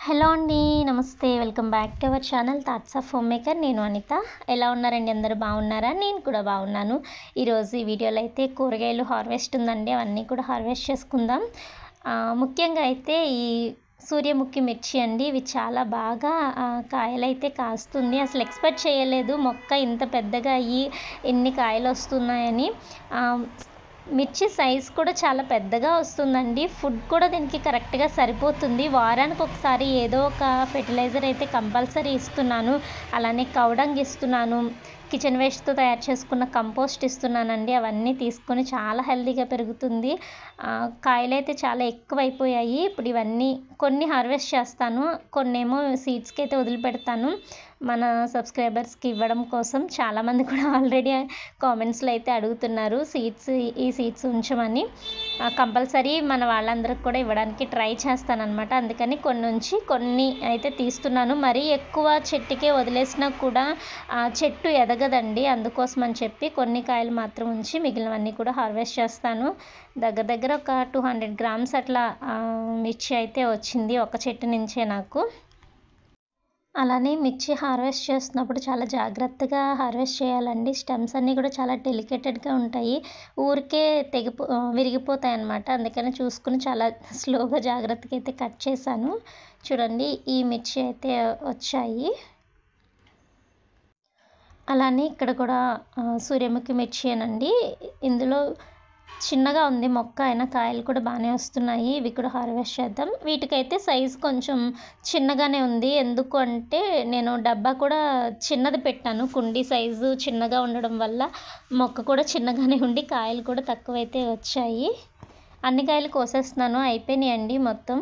Hello అండి. నమస్తే. Welcome back to our channel thoughts of home maker. నేను అనిత. ఎలా ఉన్నారండి? అందరూ బాగున్నారా? నేను కూడా బాగున్నాను. ఈరోజు ఈ వీడియోలో అయితే కూరగాయలు హార్వెస్ట్ ఉందండి. అవన్నీ కూడా హార్వెస్ట్ చేసుకుందాం. ముఖ్యంగా అయితే ఈ సూర్యముఖి మిర్చి అండి. ఇవి చాలా బాగా కాయలైతే కాస్తుంది. అసలు ఎక్స్పెక్ట్ చేయలేదు మొక్క ఇంత పెద్దగా అయ్యి ఎన్ని కాయలు వస్తున్నాయని. మిర్చి సైజ్ కూడా చాలా పెద్దగా వస్తుందండి. ఫుడ్ కూడా దీనికి కరెక్ట్గా సరిపోతుంది. వారానికి ఒకసారి ఏదో ఒక ఫెర్టిలైజర్ అయితే కంపల్సరీ ఇస్తున్నాను. అలానే కౌడంగ్ ఇస్తున్నాను. కిచెన్ వేస్ట్తో తయారు చేసుకున్న కంపోస్ట్ ఇస్తున్నానండి. అవన్నీ తీసుకొని చాలా హెల్తీగా పెరుగుతుంది. కాయలైతే చాలా ఎక్కువైపోయాయి. ఇప్పుడు ఇవన్నీ కొన్ని హార్వెస్ట్ చేస్తాను, కొన్నేమో సీడ్స్కి అయితే వదిలిపెడతాను మన సబ్స్క్రైబర్స్కి ఇవ్వడం కోసం. చాలామంది కూడా ఆల్రెడీ కామెంట్స్లో అయితే అడుగుతున్నారు ఈ సీడ్స్ ఉంచమని. కంపల్సరీ మన వాళ్ళందరికి కూడా ఇవ్వడానికి ట్రై చేస్తానన్నమాట. అందుకని కొన్ని ఉంచి కొన్ని అయితే తీస్తున్నాను. మరీ ఎక్కువ చెట్టుకే వదిలేసినా కూడా చెట్టు ఎదగదండి. అందుకోసం అని చెప్పి కొన్ని కాయలు మాత్రం ఉంచి మిగిలినవన్నీ కూడా హార్వెస్ట్ చేస్తాను. దగ్గర ఒక 200 గ్రామ్స్ అట్లా మిర్చి అయితే వచ్చింది ఒక చెట్టు నుంచే నాకు. అలానే మిర్చి హార్వెస్ట్ చేస్తున్నప్పుడు చాలా జాగ్రత్తగా హార్వెస్ట్ చేయాలండి. స్టెమ్స్ అన్నీ కూడా చాలా డెలికేటెడ్గా ఉంటాయి. ఊరికే విరిగిపోతాయి అన్నమాట. అందుకని చూసుకుని చాలా స్లోగా జాగ్రత్తగా అయితే కట్ చేశాను. చూడండి, ఈ మిర్చి అయితే వచ్చాయి. అలానే ఇక్కడ కూడా సూర్యముఖి మిర్చి అనండి. ఇందులో చిన్నగా ఉంది మొక్క, అయినా కాయలు కూడా బాగానే వస్తున్నాయి. ఇవి కూడా హార్వెస్ట్ చేద్దాం. వీటికైతే సైజు కొంచెం చిన్నగానే ఉంది. ఎందుకు అంటే నేను డబ్బా కూడా చిన్నది పెట్టాను. కుండీ సైజు చిన్నగా ఉండడం వల్ల మొక్క కూడా చిన్నగానే ఉండి కాయలు కూడా తక్కువైతే వచ్చాయి. అన్ని కాయలు కోసేస్తున్నాను, అయిపోయినాయండి మొత్తం.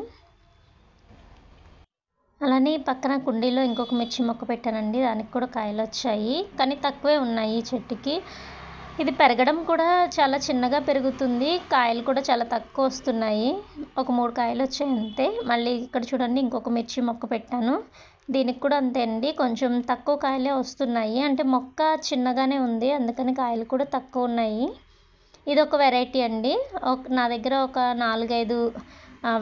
అలానే పక్కన కుండీలో ఇంకొక మిర్చి మొక్క పెట్టానండి. దానికి కూడా కాయలు వచ్చాయి, కానీ తక్కువే ఉన్నాయి చెట్టుకి. ఇది పెరగడం కూడా చాలా చిన్నగా పెరుగుతుంది. కాయలు కూడా చాలా తక్కువ వస్తున్నాయి. ఒక 3 కాయలు వచ్చాయి అంతే. మళ్ళీ ఇక్కడ చూడండి, ఇంకొక మిర్చి మొక్క పెట్టాను. దీనికి కూడా అంతే అండి, కొంచెం తక్కువ కాయలే వస్తున్నాయి. అంటే మొక్క చిన్నగానే ఉంది, అందుకని కాయలు కూడా తక్కువ ఉన్నాయి. ఇది ఒక వెరైటీ అండి. నా దగ్గర ఒక 4-5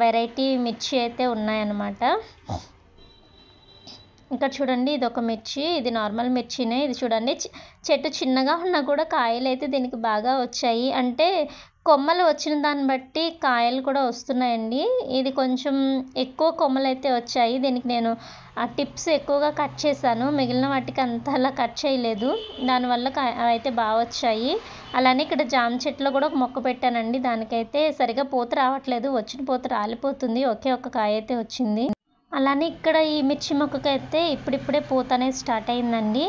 వెరైటీ మిర్చి అయితే ఉన్నాయన్నమాట. ఇక్కడ చూడండి, ఇది ఒక మిర్చి. ఇది నార్మల్ మిర్చినే. ఇది చూడండి, చెట్టు చిన్నగా ఉన్నా కూడా కాయలు అయితే దీనికి బాగా వచ్చాయి. అంటే కొమ్మలు వచ్చిన దాన్ని బట్టి కాయలు కూడా వస్తున్నాయండి. ఇది కొంచెం ఎక్కువ కొమ్మలు అయితే వచ్చాయి. దీనికి నేను టిప్స్ ఎక్కువగా కట్ చేశాను. మిగిలిన వాటికి అంతలా కట్ చేయలేదు. దానివల్ల అయితే బాగా వచ్చాయి. అలానే ఇక్కడ జామ చెట్టులో కూడా ఒక మొక్క పెట్టానండి. దానికైతే సరిగా పూత రావట్లేదు. వచ్చిన పూత రాలిపోతుంది. ఒకే ఒక కాయ అయితే వచ్చింది. అలానే ఇక్కడ ఈ మిర్చి మొక్కకైతే ఇప్పుడిప్పుడే పూత అనేది స్టార్ట్ అయిందండి.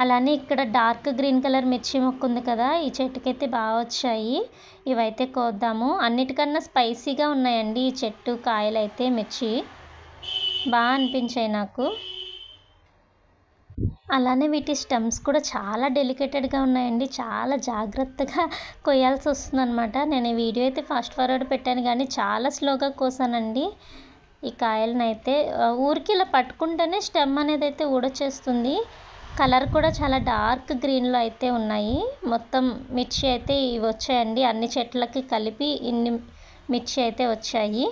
అలానే ఇక్కడ డార్క్ గ్రీన్ కలర్ మిర్చి మొక్క ఉంది కదా, ఈ చెట్టుకైతే బాగా వచ్చాయి. ఇవైతే కోద్దాము. అన్నిటికన్నా స్పైసీగా ఉన్నాయండి ఈ చెట్టు కాయలు అయితే. మిర్చి బాగా అనిపించాయి నాకు. అలానే వీటి స్టెమ్స్ కూడా చాలా డెలికేటెడ్గా ఉన్నాయండి. చాలా జాగ్రత్తగా కొయ్యాల్సి వస్తుందన్నమాట. నేను ఈ వీడియో అయితే ఫాస్ట్ ఫార్వర్డ్ పెట్టాను, కానీ చాలా స్లోగా కోసానండి ఈ కాయలనైతే. ఊరికి ఇలా పట్టుకుంటేనే స్టెమ్ అనేది అయితే ఊడొచ్చేస్తుంది. కలర్ కూడా చాలా డార్క్ గ్రీన్లో అయితే ఉన్నాయి. మొత్తం మిర్చి అయితే ఇవి వచ్చాయండి. అన్ని చెట్లకి కలిపి ఇన్ని మిర్చి అయితే వచ్చాయి.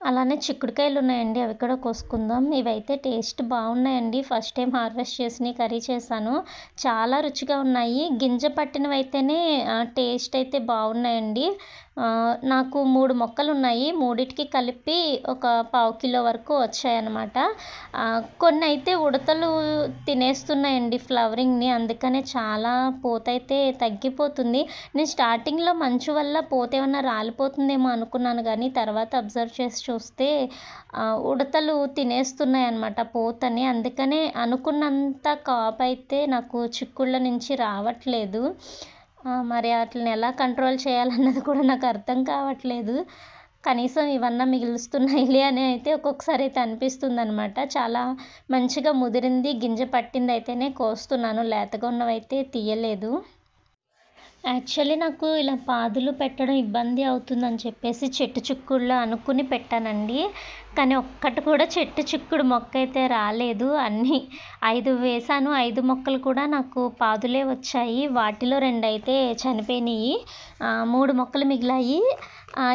అలానే చిక్కుడుకాయలు ఉన్నాయండి, అవి కూడా కోసుకుందాం. ఇవైతే టేస్ట్ బాగున్నాయండి. ఫస్ట్ టైం హార్వెస్ట్ చేసి కర్రీ చేశాను. చాలా రుచిగా ఉన్నాయి. గింజ పట్టినవి అయితేనే టేస్ట్ అయితే బాగున్నాయండి. నాకు 3 మొక్కలు ఉన్నాయి. మూడింటికి కలిపి ఒక 1/4 కిలో వరకు వచ్చాయన్నమాట. కొన్ని అయితే ఉడతలు తినేస్తున్నాయండి ఫ్లవరింగ్ని. అందుకనే చాలా పూత అయితే తగ్గిపోతుంది. నేను స్టార్టింగ్లో మంచు వల్ల పూత ఏమన్నా రాలిపోతుందేమో అనుకున్నాను, కానీ తర్వాత అబ్జర్వ్ చేసి చూస్తే ఉడతలు తినేస్తున్నాయి అన్నమాట పూతని. అందుకనే అనుకున్నంత కాపు అయితే నాకు చిక్కుళ్ళ నుంచి రావట్లేదు. మరి వాటిని ఎలా కంట్రోల్ చేయాలన్నది కూడా నాకు అర్థం కావట్లేదు. కనీసం ఇవన్నా మిగులుస్తున్నాయిలే అని అయితే ఒక్కొక్కసారి అయితే అనిపిస్తుంది అనమాట. చాలా మంచిగా ముదిరింది, గింజ పట్టింది అయితేనే కోస్తున్నాను. లేతగా ఉన్నవైతే తీయలేదు. యాక్చువల్లీ నాకు ఇలా పాదులు పెట్టడం ఇబ్బంది అవుతుందని చెప్పేసి చెట్టు చిక్కుళ్ళు అనుకుని పెట్టానండి. కానీ ఒక్కటి కూడా చెట్టు చిక్కుడు మొక్క అయితే రాలేదు. అన్నీ 5 వేశాను. 5 మొక్కలు కూడా నాకు పాదులే వచ్చాయి. వాటిలో 2 అయితే చనిపోయినాయి. 3 మొక్కలు మిగిలాయి.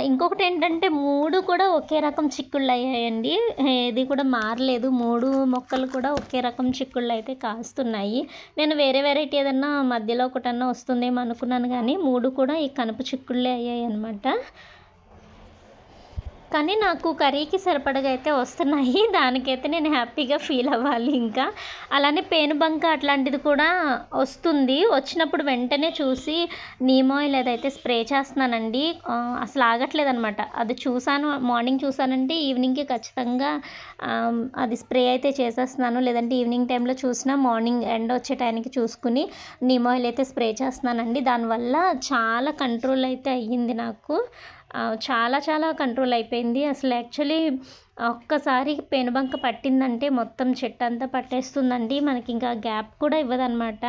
ఇంకొకటి ఏంటంటే 3 కూడా ఒకే రకం చిక్కుళ్ళు అయ్యాయండి. ఏది కూడా మారలేదు. 3 మొక్కలు కూడా ఒకే రకం చిక్కుళ్ళు అయితే కాస్తున్నాయి. నేను వేరే వెరైటీ ఏదన్నా మధ్యలో ఒకటన్నా వస్తుందేమో అనుకున్నాను కానీ 3 కూడా ఈ కనుపు చిక్కుళ్ళే అయ్యాయి అన్నమాట. కానీ నాకు కర్రీకి సరిపడగా అయితే వస్తున్నాయి. దానికైతే నేను హ్యాపీగా ఫీల్ అవ్వాలి ఇంకా. అలానే పేనుబంక అట్లాంటిది కూడా వస్తుంది. వచ్చినప్పుడు వెంటనే చూసి నీమ్ ఆయిల్ అదైతే స్ప్రే చేస్తున్నానండి. అసలు ఆగట్లేదనమాట. అది చూసాను, మార్నింగ్ చూసానంటే ఈవినింగ్‌కి ఖచ్చితంగా అది స్ప్రే అయితే చేసేస్తున్నాను. లేదంటే ఈవినింగ్ టైంలో చూసినా మార్నింగ్ ఎండ వచ్చే టైంకి చూసుకుని నీమ్ ఆయిల్ అయితే స్ప్రే చేస్తున్నానండి. దానివల్ల చాలా కంట్రోల్ అయితే అయ్యింది నాకు. చాలా చాలా కంట్రోల్ అయిపోయింది. అసలు యాక్చువల్లీ ఒక్కసారి పేనుబంక పట్టిందంటే మొత్తం చెట్టంతా పట్టేస్తుందండి. మనకి ఇంకా గ్యాప్ కూడా ఇవ్వదనమాట.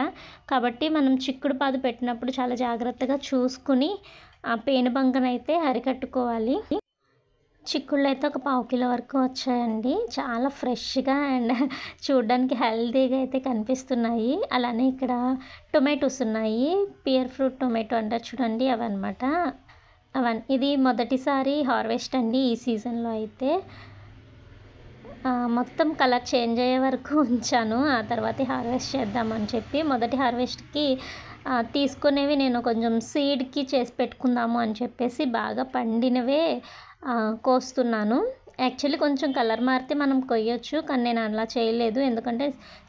కాబట్టి మనం చిక్కుడు పాదు పెట్టినప్పుడు చాలా జాగ్రత్తగా చూసుకుని ఆ పేనుబంకనైతే అరికట్టుకోవాలి. చిక్కుళ్ళు అయితే ఒక 1/4 కిలో వరకు వచ్చాయండి. చాలా ఫ్రెష్‌గా అండ్ చూడడానికి హెల్తీగా అయితే కనిపిస్తున్నాయి. అలానే ఇక్కడ టొమాటోస్ ఉన్నాయి. పియర్ ఫ్రూట్ టొమాటో అంటారు చూడండి అవన్నమాట. ఇది మొదటిసారి హార్వెస్ట్ అండి ఈ సీజన్‌లో అయితే. మొత్తం కలర్ చేంజ్ అయ్యే వరకు ఉంచాను. ఆ తర్వాతే హార్వెస్ట్ చేద్దామని చెప్పి. మొదటి హార్వెస్ట్‌కి తీసుకునేవి నేను కొంచెం సీడ్‌కి చేసి పెట్టుకుందాము అని చెప్పేసి బాగా పండినవే కోస్తున్నాను. యాక్చువల్లీ కొంచెం కలర్ మారితే మనం కొయ్యొచ్చు. కానీ నేను అలా చేయలేదు. ఎందుకంటే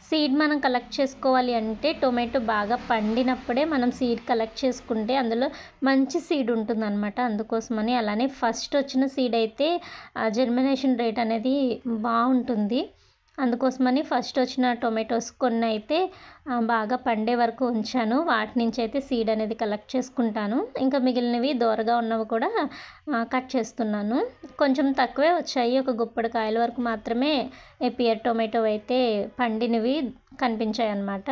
సీడ్ మనం కలెక్ట్ చేసుకోవాలి అంటే టొమాటో బాగా పండినప్పుడే మనం సీడ్ కలెక్ట్ చేసుకుంటే అందులో మంచి సీడ్ ఉంటుందన్నమాట. అందుకోసమని. అలానే ఫస్ట్ వచ్చిన సీడ్ అయితే జర్మినేషన్ రేట్ అనేది బాగుంటుంది. అందుకోసమని ఫస్ట్ వచ్చిన టొమాటోస్ కొన్ని అయితే బాగా పండే వరకు ఉంచాను. వాటి నుంచి అయితే సీడ్ అనేది కలెక్ట్ చేసుకుంటాను. ఇంకా మిగిలినవి దూరగా ఉన్నవి కూడా కట్ చేస్తున్నాను. కొంచెం తక్కువే వచ్చాయి. ఒక గుప్పెడు కాయల వరకు మాత్రమే పియర్ టొమాటో అయితే పండినవి కనిపించాయి అన్నమాట.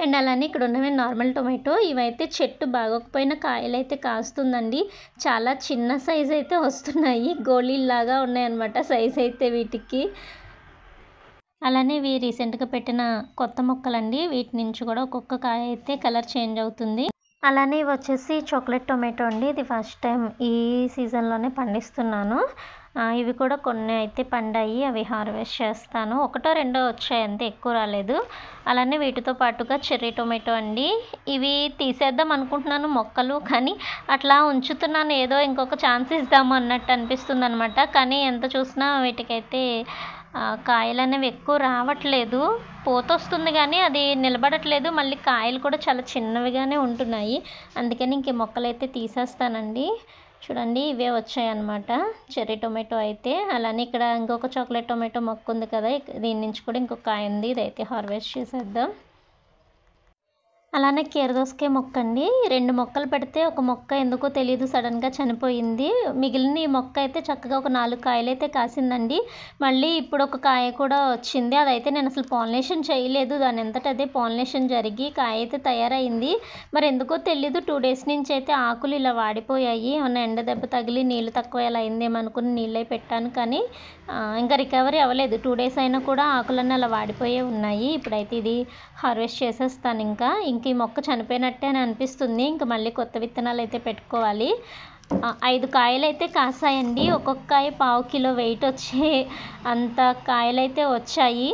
అండ్ అలానే ఇక్కడ ఉన్నవి నార్మల్ టొమాటో. ఇవైతే చెట్టు బాగోకపోయినా కాయలైతే కాస్తుందండి. చాలా చిన్న సైజ్ అయితే వస్తున్నాయి. గోళీల్లాగా ఉన్నాయన్నమాట సైజ్ అయితే వీటికి. అలానే ఇవి రీసెంట్‌గా పెట్టిన కొత్త మొక్కలండి. వీటి నుంచి కూడా ఒక్కొక్క కాయ అయితే కలర్ చేంజ్ అవుతుంది. అలానే ఇవి వచ్చేసి చాక్లెట్ టొమాటో అండి. ఇది ఫస్ట్ టైం ఈ సీజన్‌లోనే పండిస్తున్నాను. ఇవి కూడా కొన్ని అయితే పండాయి. అవి హార్వెస్ట్ చేస్తాను. ఒకటో రెండో వచ్చాయి అంతే, ఎక్కువ రాలేదు. అలానే వీటితో పాటుగా చెర్రీ టొమాటో అండి. ఇవి తీసేద్దాం అనుకుంటున్నాను మొక్కలు. కానీ అట్లా ఉంచుతున్నాను. ఏదో ఇంకొక ఛాన్స్ ఇద్దాము అన్నట్టు అనిపిస్తుందనమాట. కానీ ఎంత చూసినా వీటికైతే కాయలు అనేవి ఎక్కువ రావట్లేదు. పూతొస్తుంది కానీ అది నిలబడట్లేదు. మళ్ళీ కాయలు కూడా చాలా చిన్నవిగానే ఉంటున్నాయి. అందుకని ఇంక మొక్కలైతే తీసేస్తానండి. చూడండి ఇవే వచ్చాయన్నమాట చెర్రీ టొమాటో అయితే. అలానే ఇక్కడ ఇంకొక చాక్లెట్ టొమాటో మొక్క ఉంది కదా, దీని నుంచి కూడా ఇంకొక కాయ ఉంది. ఇదైతే హార్వెస్ట్ చేసేద్దాం. అలానే కీరదోసకాయ మొక్క అండి. 2 మొక్కలు పెడితే ఒక మొక్క ఎందుకో తెలీదు సడన్‌గా చనిపోయింది. మిగిలిన ఈ మొక్క అయితే చక్కగా ఒక 4 కాయలైతే కాసిందండి. మళ్ళీ ఇప్పుడు ఒక కాయ కూడా వచ్చింది. అదైతే నేను అసలు పాలినేషన్ చేయలేదు. దాని అంతట అదే పాలినేషన్ జరిగి కాయ అయితే తయారైంది. మరి ఎందుకో తెలీదు 2 డేస్ నుంచి అయితే ఆకులు ఇలా వాడిపోయాయి. ఏమన్నా ఎండ దెబ్బ తగిలి నీళ్ళు తక్కువ అలా అయిందేమో అనుకుని నీళ్ళే పెట్టాను. కానీ ఇంకా రికవరీ అవ్వలేదు. 2 డేస్ అయినా కూడా ఆకులన్నీ అలా వాడిపోయే ఉన్నాయి. ఇప్పుడైతే ఇది హార్వెస్ట్ చేసేస్తాను ఇంకా. ఈ మొక్క చనిపోయినట్టే అని అనిపిస్తుంది. ఇంకా మళ్ళీ కొత్త విత్తనాలు అయితే పెట్టుకోవాలి. 5 కాయలైతే కాసాయండి. ఒక్కొక్క కాయ 1/2 కిలో వెయిట్ వచ్చే అంత కాయలైతే వచ్చాయి.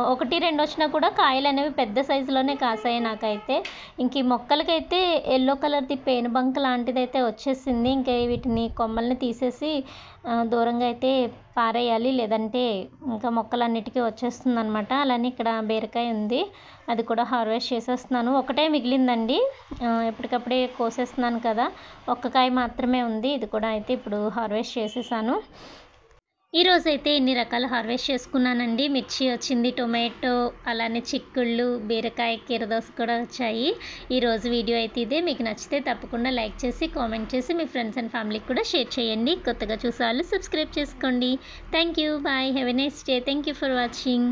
1, 2 వచ్చినా కూడా కాయలు అనేవి పెద్ద సైజులోనే కాసాయి నాకైతే. ఇంక ఈ మొక్కలకైతే ఎల్లో కలర్‌ది పేనుబంక లాంటిదైతే వచ్చేసింది. ఇంకా వీటిని కొమ్మల్ని తీసేసి దూరంగా అయితే పారేయాలి. లేదంటే ఇంకా మొక్కలన్నిటికీ వచ్చేస్తుందనమాట. అలానే ఇక్కడ బీరకాయ ఉంది. అది కూడా హార్వెస్ట్ చేసేస్తున్నాను. ఒకటే మిగిలిందండి. ఎప్పటికప్పుడే కోసేస్తున్నాను కదా, ఒక్క కాయ మాత్రమే ఉంది. ఇది కూడా అయితే ఇప్పుడు హార్వెస్ట్ చేసేసాను. ఈరోజైతే ఇన్ని రకాల హార్వెస్ట్ చేసుకున్నానండి. మిర్చి వచ్చింది, టొమాటో, అలానే చిక్కుళ్ళు, బీరకాయ, కీరదోస కూడా వచ్చాయి. ఈరోజు వీడియో అయితే ఇదే. మీకు నచ్చితే తప్పకుండా లైక్ చేసి కామెంట్ చేసి మీ ఫ్రెండ్స్ అండ్ ఫ్యామిలీకి కూడా షేర్ చేయండి. కొత్తగా చూసే వాళ్ళు సబ్స్క్రైబ్ చేసుకోండి. Thank you. Bye. Have a nice day. Thank you for watching.